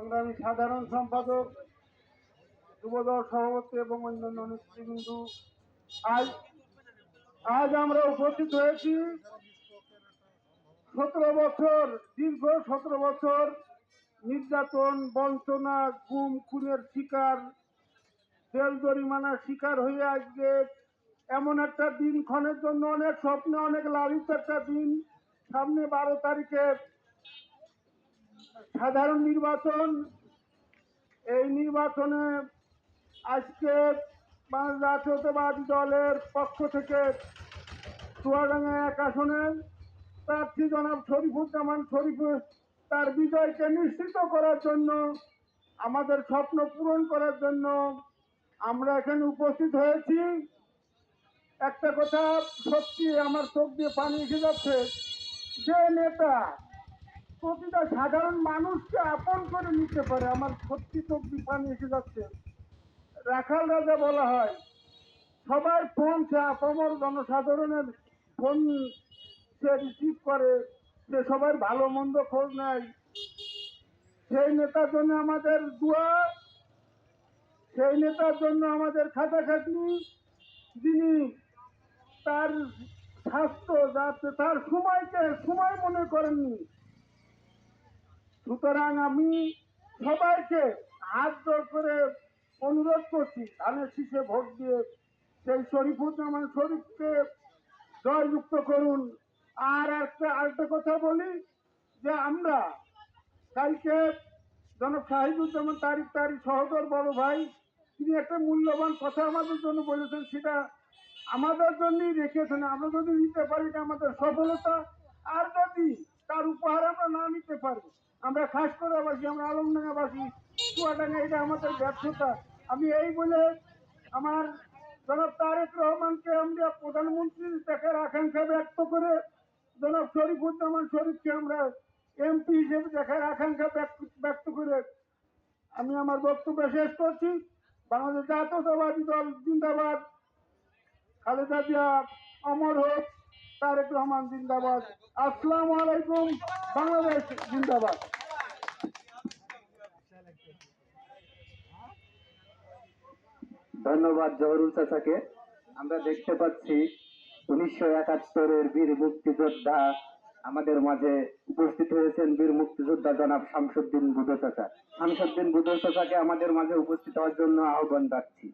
সংগ্রামী সাধারণ সম্পাদক, যুবদল সভাপতি এবং অন্যান্য নেতৃবৃন্দ, আজ আজ আমরা উপস্থিত হয়েছি 17 বছর, দীর্ঘ 17 বছর নির্যাতন, বঞ্চনা, গুম খুনের শিকার, জেল জরিমানার শিকার হয়ে আজকে এমন একটা দিনক্ষণের জন্য অনেক স্বপ্নে অনেক লালিত একটা দিন। সামনে 12 তারিখে সাধারণ নির্বাচন। এই নির্বাচনে আজকে বাংলাদেশ জাতীয়তাবাদী দলের পক্ষ থেকে চুয়াডাঙ্গা 1 আসনে প্রার্থী জনাব শরীফুজ্জামান শরীফ তার বিজয়কে নিশ্চিত করার জন্য, আমাদের স্বপ্ন পূরণ করার জন্য আমরা এখানে উপস্থিত হয়েছি। একটা কথা সত্যি আমার চোখ দিয়ে পানি এসে যাচ্ছে, যে নেতা প্রতিটা সাধারণ মানুষকে আপন করে নিতে পারে, আমার সত্যি চোখ দিয়ে পানি এসে যাচ্ছে। রাখাল রাজা বলা হয়, সবার ফোন সে আপামর জনসাধারণের ফোন সে রিসিভ করে, সে সবার ভালো মন্দ খোঁজ নেয়। সেই নেতার জন্য আমাদের দোয়া, সেই নেতার জন্য আমাদের খাটাখাটনি, যিনি তার স্বাস্থ্য যাতে তার সময়কে সময় মনে করেননি। সুতরাং আমি সবাইকে হাত জোর করে অনুরোধ করছি, ধানের শীষে ভোট দিয়ে সেই শরীফুজ্জামান শরীফকে জয়যুক্ত করুন। আর আরেকটা কথা বলি, যে আমরা কালকে জনাব শাহিদুজ্জামান তারিক সহদর বড় ভাই, তিনি একটা মূল্যবান কথা আমাদের জন্য বলেছেন, সেটা আমাদের জন্যই রেখেছেন। আমরা যদি নিতে পারি এটা আমাদের সফলতা, আর যদি তার উপহার আমরা না নিতে পারি, আমরা খাস করে বাসী, আমরা আলমডাঙ্গাবাসী, চুয়াডাঙ্গা, এটা আমাদের ব্যর্থতা। আমি এই বলে আমার জনাব তারেক রহমানকে আমরা প্রধানমন্ত্রীর দেখার আকাঙ্ক্ষা ব্যক্ত করে, জনাব শরীফুজ্জামান শরীফকে আমরা এমপি হিসেবে দেখার আকাঙ্ক্ষা ব্যক্ত করে আমি আমার বক্তব্য শেষ করছি। বাংলাদেশ জাতীয়তাবাদী দল জিন্দাবাদ, খালেদা জিয়া অমর হোক, তারেক রহমান জিন্দাবাদ। আসসালামু আলাইকুম, বাংলাদেশ জিন্দাবাদ। ধন্যবাদ জহরুল চাচাকে। আমরা দেখতে পাচ্ছি 1971-এর বীর মুক্তিযোদ্ধা আমাদের মাঝে উপস্থিত হয়েছেন, বীর মুক্তিযোদ্ধা জনাব শামসুদ্দিন বুদো চাচা। শামসুদ্দিন বুদো চাচাকে আমাদের মাঝে উপস্থিত হওয়ার জন্য আহ্বান রাখছি।